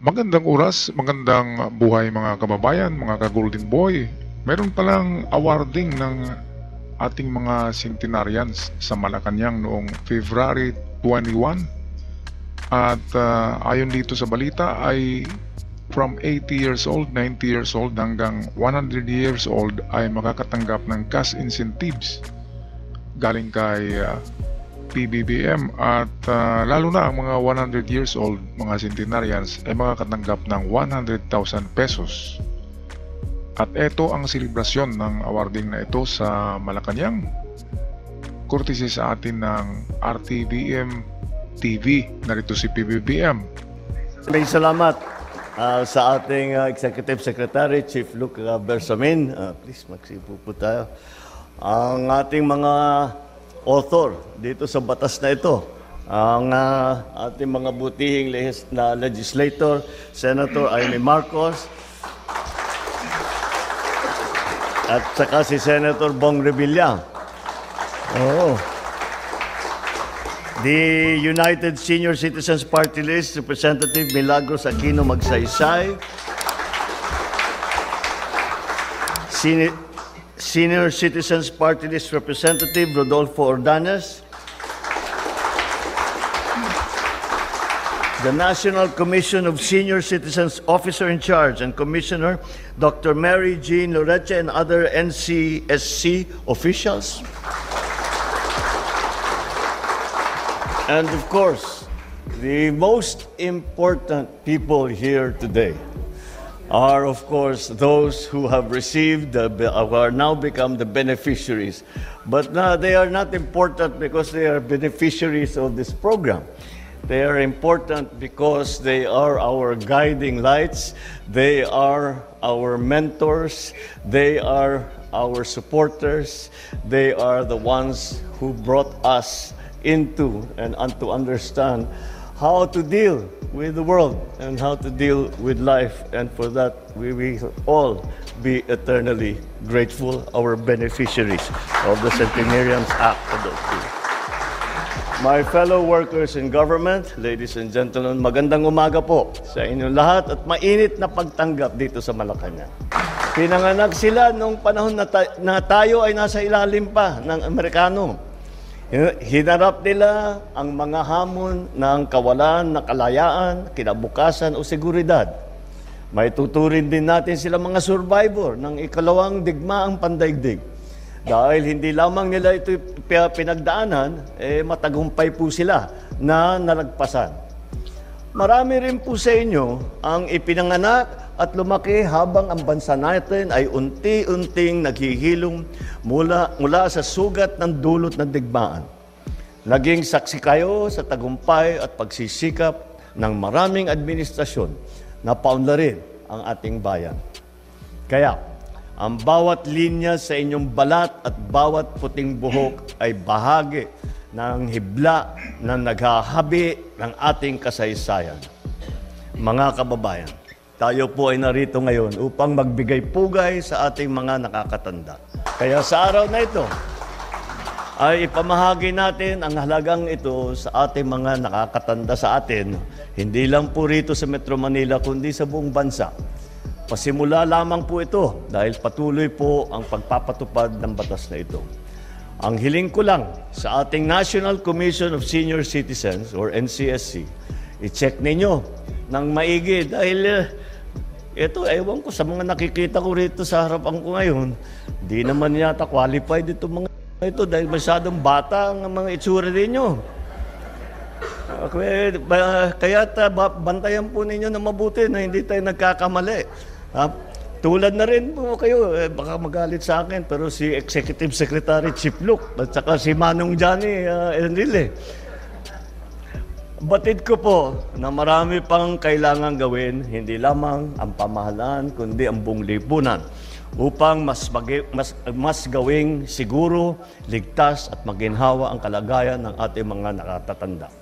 Magandang oras, magandang buhay mga kababayan, mga ka-Golden Boy. Meron palang awarding ng ating mga centenarians sa Malacanang noong February 21. At ayon dito sa balita ay from 80 years old, 90 years old hanggang 100 years old ay makakatanggap ng cash incentives galing kay PBBM at lalo na ang mga 100 years old, mga centenarians ay makakatanggap ng 100,000 pesos. At ito ang selebrasyon ng awarding na ito sa Malacanang. Courtesy sa atin ng RTVM TV. Narito si PBBM. Maraming salamat sa ating Executive Secretary, Chief Luke Bersamin. Please, magsipo po tayo. Ang ating mga author dito sa batas na ito, ang ating mga butihing legislator, Senator Amy Marcos, at saka si Senator Bong Revilla. The United Senior Citizens Party List, Representative Milagros Aquino Magsaysay, Senior Citizens Party List Representative Rodolfo Ordanes, the National Commission of Senior Citizens Officer in Charge and Commissioner Dr. Mary Jean Loreche and other NCSC officials. And of course, the most important people here today are, of course, those who have received, who are now become the beneficiaries. But they are not important because they are beneficiaries of this program. They are important because they are our guiding lights. They are our mentors. They are our supporters. They are the ones who brought us into and to understand how to deal with the world and how to deal with life. And for that, we will all be eternally grateful, our beneficiaries of the Centenarians Act of those two. My fellow workers in government, ladies and gentlemen, magandang umaga po sa inyong lahat at mainit na pagtanggap dito sa Malacanang. Pinanganak sila nung panahon na tayo ay nasa ilalim pa ng Amerikano. Hinarap nila ang mga hamon ng kawalan, ng kalayaan, kinabukasan o seguridad. May tuturin din natin sila mga survivor ng ikalawang digmaang pandaigdig. Dahil hindi lamang nila ito pinagdaanan, matagumpay po sila na nalagpasan. Marami rin po sa inyo ang ipinanganak at lumaki habang ang bansa natin ay unti-unting naghihilom mula sa sugat ng dulot ng digmaan. Naging saksi kayo sa tagumpay at pagsisikap ng maraming administrasyon na paunlarin ang ating bayan. Kaya, ang bawat linya sa inyong balat at bawat puting buhok ay bahagi ng hibla na naghahabi ng ating kasaysayan. Mga kababayan, tayo po ay narito ngayon upang magbigay pugay sa ating mga nakakatanda. Kaya sa araw na ito, ay ipamahagi natin ang halagang ito sa ating mga nakakatanda sa atin, hindi lang po rito sa Metro Manila, kundi sa buong bansa. Pasimula lamang po ito dahil patuloy po ang pagpapatupad ng batas na ito. Ang hiling ko lang sa ating National Commission of Senior Citizens or NCSC, i-check ninyo ng maigi dahil ito, ewan ko sa mga nakikita ko rito sa harapan ko ngayon, di naman yata qualified itong mga ito dahil masyadong bata ang mga itsura ninyo. Kaya bantayan po ninyo na mabuti na hindi tayo nagkakamali. Tulad na rin po kayo, baka magalit sa akin, pero si Executive Secretary Chief Luke at saka si Manong Johnny Enrile. Batid ko po na marami pang kailangan gawin, hindi lamang ang pamahalaan, kundi ang buong lipunan upang mas gawing siguro, ligtas at maginhawa ang kalagayan ng ating mga nakatatanda.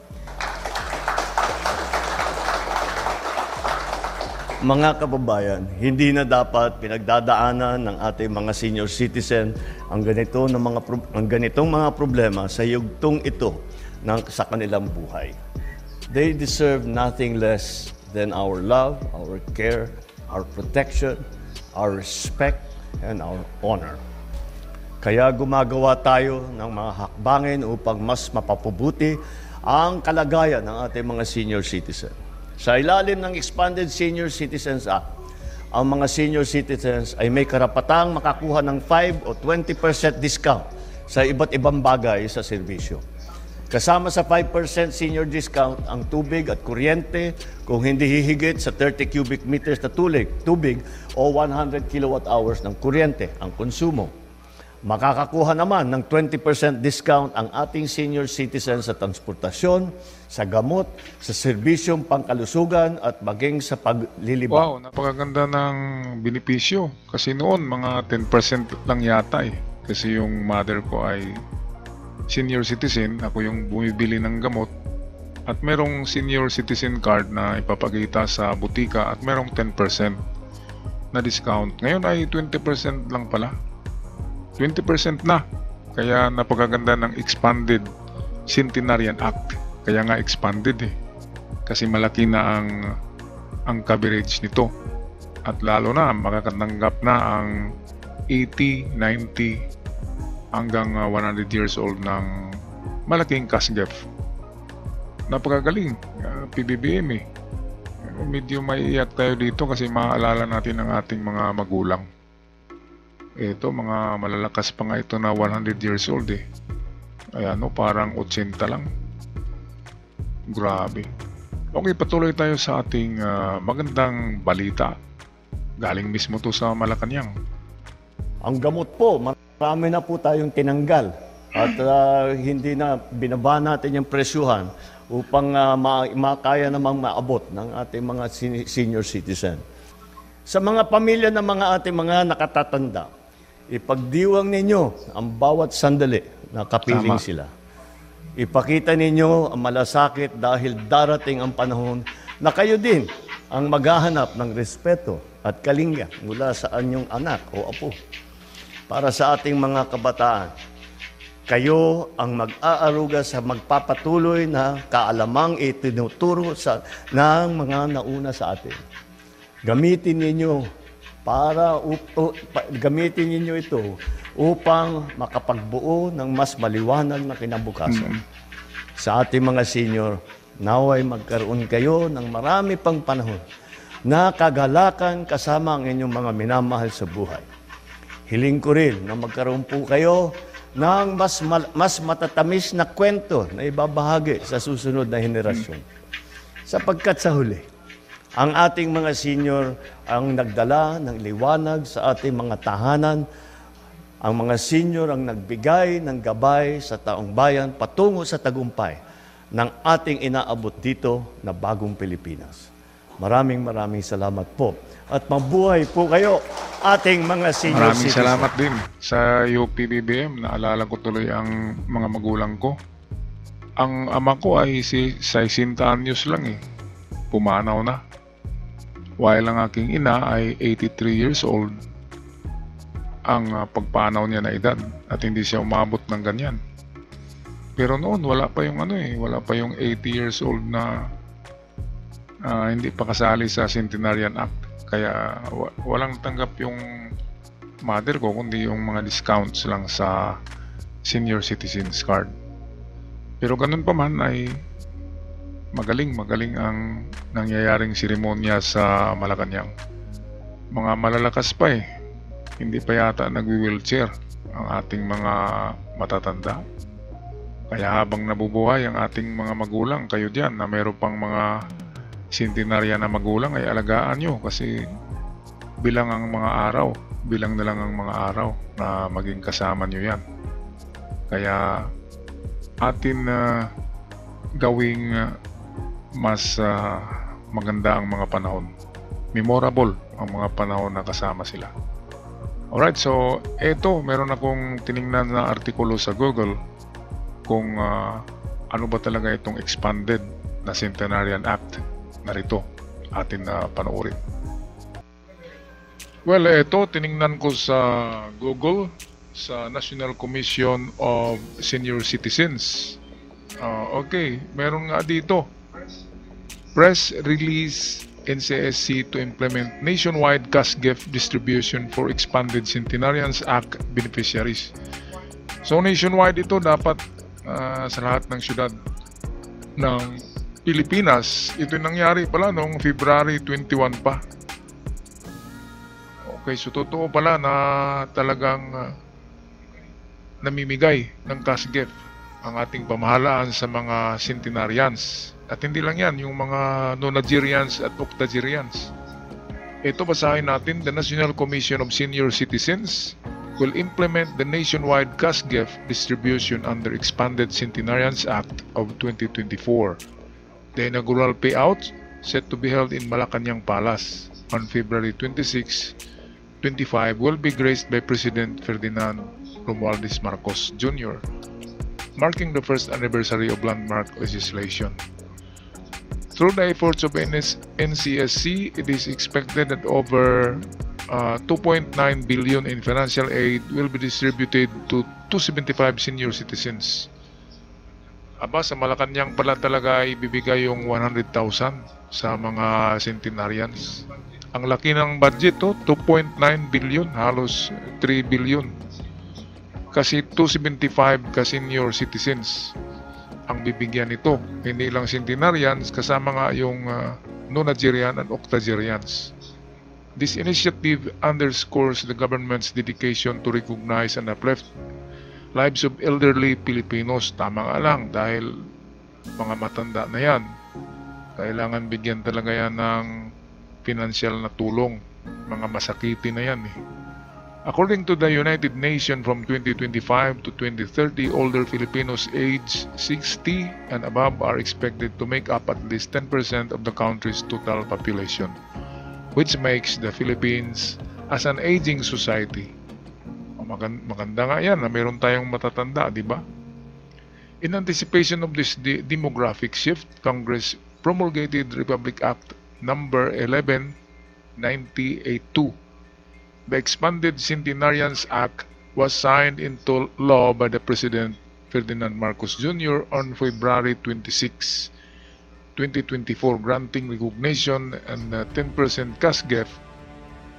Mga kababayan, hindi na dapat pinagdadaanan ng ating mga senior citizen ang ganitong mga problema sa yugtong ito sa kanilang buhay. They deserve nothing less than our love, our care, our protection, our respect, and our honor. Kaya gumagawa tayo ng mga hakbangin upang mas mapapabuti ang kalagayan ng ating mga senior citizen. Sa ilalim ng Expanded Senior Citizens Act, ang mga senior citizens ay may karapatang makakuha ng 5 o 20% discount sa iba't ibang bagay sa serbisyo. Kasama sa 5% senior discount ang tubig at kuryente kung hindi hihigit sa 30 cubic meters na tubig o 100 kilowatt hours ng kuryente ang konsumo. Makakakuha naman ng 20% discount ang ating senior citizens sa transportasyon, sa gamot, sa serbisyong pangkalusugan at maging sa paglilibang. Wow, napakaganda ng benepisyo. Kasi noon, mga 10% lang yata eh. Kasi yung mother ko ay senior citizen, ako yung bumibili ng gamot. At merong senior citizen card na ipapakita sa butika at merong 10% na discount. Ngayon ay 20% lang pala. 20% na. Kaya napakaganda ng Expanded Centenarian Act. Kaya nga expanded eh. Kasi malaki na ang coverage nito. At lalo na makakatanggap na ang 80, 90 hanggang 100 years old ng malaking cash gift. Napakagaling. PBBM eh. Medyo maiiyak tayo dito kasi maaalala natin ang ating mga magulang. Ito, mga malalakas pa nga ito na 100 years old eh. Ayan, no, parang 80 lang. Grabe. Okay, patuloy tayo sa ating magandang balita. Galing mismo to sa Malacanang. Ang gamot po, marami na po tayong tinanggal. At hindi na binaba natin yung presyuhan upang makaya namang maabot ng ating mga senior citizen. Sa mga pamilya ng mga ating mga nakatatanda, ipagdiwang ninyo ang bawat sandali na kapiling Tama. sila. Ipakita ninyo ang malasakit dahil darating ang panahon na kayo din ang maghahanap ng respeto at kalinga mula sa anyong anak o apo. Para sa ating mga kabataan, kayo ang mag-aaruga sa magpapatuloy na kaalamang itinuturo ng mga nauna sa atin. Gamitin ninyo gamitin ninyo ito upang makapagbuo ng mas maliwanag na kinabukasan. Sa ating mga senior, naway magkaroon kayo ng marami pang panahon na kagalakan kasama ang inyong mga minamahal sa buhay. Hiling ko rin na magkaroon po kayo ng mas matatamis na kwento na ibabahagi sa susunod na henerasyon. Sapagkat sa huli, ang ating mga senior ang nagdala ng liwanag sa ating mga tahanan. Ang mga senior ang nagbigay ng gabay sa taong bayan patungo sa tagumpay ng ating inaabot dito na bagong Pilipinas. Maraming salamat po. At mabuhay po kayo, ating mga senior Maraming citizens. salamat din sa UPBBM. Naalala ko tuloy ang mga magulang ko. Ang ama ko ay 60 anyos lang eh. Pumanaw na. While ang aking ina ay 83 years old ang pagpanaw niya na edad at hindi siya umabot ng ganyan. Pero noon wala pa yung wala pa yung 80 years old na hindi pa kasali sa Centenarian Act. Kaya walang tanggap yung mother ko kundi yung mga discounts lang sa senior citizens card. Pero ganun pa man ay magaling ang nangyayaring seremonya sa Malacanang. Mga malalakas pa eh. Hindi pa yata nagwi-wheelchair ang ating mga matatanda. Kaya habang nabubuhay ang ating mga magulang, kayo dyan na meron pang mga centenarian na magulang ay alagaan nyo kasi bilang na lang ang mga araw na maging kasama nyo yan. Kaya atin gawing mas maganda ang mga panahon. Memorable ang mga panahon na kasama sila. Alright, so eto, meron akong tiningnan na artikulo sa Google kung ano ba talaga itong Expanded na Centenarian Act. Narito, atin na panoorin. Well, eto, tiningnan ko sa Google, sa National Commission of Senior Citizens. Okay, meron nga dito. Press release NCSC to implement nationwide cash gift distribution for expanded Centenarians Act beneficiaries. So nationwide ito dapat sa lahat ng syudad ng Pilipinas. Ito nangyari pala noong February 21 pa. Okay, so totoo pala na talagang namimigay ng cash gift ang ating pamahalaan sa mga centenarians. At hindi lang yan, yung mga nonagerians at octagerians. Ito basahin natin, the National Commission of Senior Citizens will implement the nationwide cash gift distribution under Expanded Centenarians Act of 2024. The inaugural payout set to be held in Malacanang Palace on February 26, 25 will be graced by President Ferdinand Romualdez Marcos Jr., marking the first anniversary of landmark legislation. Through the efforts of NCSC, it is expected that over 2.9 billion in financial aid will be distributed to 275 senior citizens. Aba, sa Malacanang pala talaga ibibigay yung 100,000 sa mga centenarians. Ang laki ng budget, 2.9 billion, halos 3 billion. Kasi 275 ka senior citizens ang bibigyan nito. Hindi lang centenarians, kasama nga yung nonagerian and octagerians. This initiative underscores the government's dedication to recognize and uplift lives of elderly Filipinos. Tama nga lang dahil mga matanda na yan. Kailangan bigyan talaga yan ng financial na tulong. Mga masakiti na yan eh. According to the United Nations, from 2025 to 2030, older Filipinos aged 60 and above are expected to make up at least 10% of the country's total population, which makes the Philippines as an aging society. Maganda nga yan na meron tayong matatanda, di ba? In anticipation of this demographic shift, Congress promulgated Republic Act number 11-9082. The Expanded Centenarians Act was signed into law by the President Ferdinand Marcos Jr. on February 26, 2024, granting recognition and 10% cash gift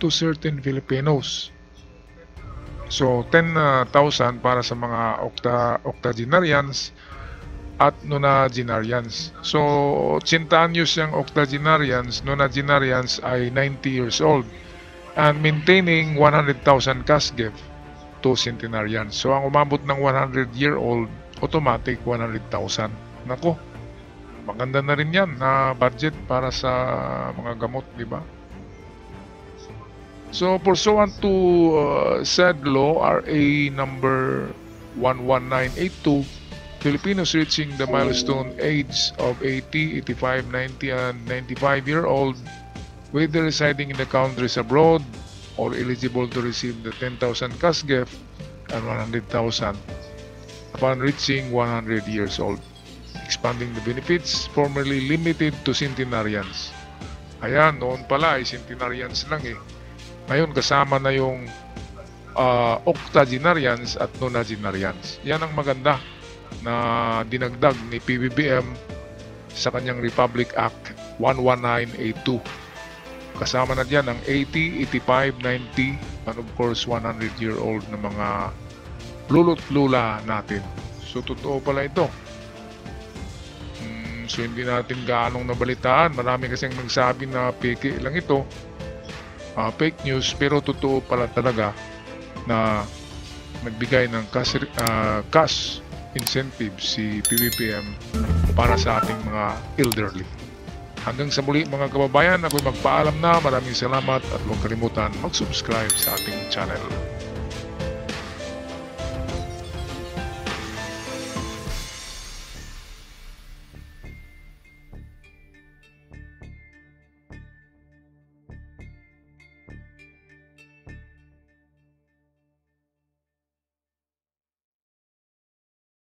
to certain Filipinos. So, 10,000 para sa mga octogenarians at nonagenarians. So, 80 anyos yung octogenarians, nonagenarians ay 90 years old. And maintaining 100,000 cash gift to centenarians. So, ang umabot ng 100-year-old, automatic 100,000. Nako, maganda na rin yan na budget para sa mga gamot, di ba? So, pursuant to said law, RA number 11982, Filipinos reaching the milestone age of 80, 85, 90, and 95-year-old, whether residing in the countries abroad or eligible to receive the 10,000 cash gift and 100,000 upon reaching 100 years old, expanding the benefits formerly limited to centenarians. Ayan, noon pala ay centenarians lang eh. Ngayon kasama na yung octogenarians at nonagenarians. Yan ang maganda na dinagdag ni PBBM sa kanyang Republic Act 11982. Kasama na dyan ang 80, 85, 90, and of course 100-year-old na mga lulot-lula natin. So totoo pala ito. So hindi natin gaanong nabalitaan. Marami kasing nagsabi na peke lang ito. Fake news, pero totoo pala talaga na nagbigay ng cash incentive si PBBM para sa ating mga elderly. Hanggang sa muli mga kababayan, ako'y magpaalam na. Maraming salamat at huwag kalimutan mag-subscribe sa ating channel.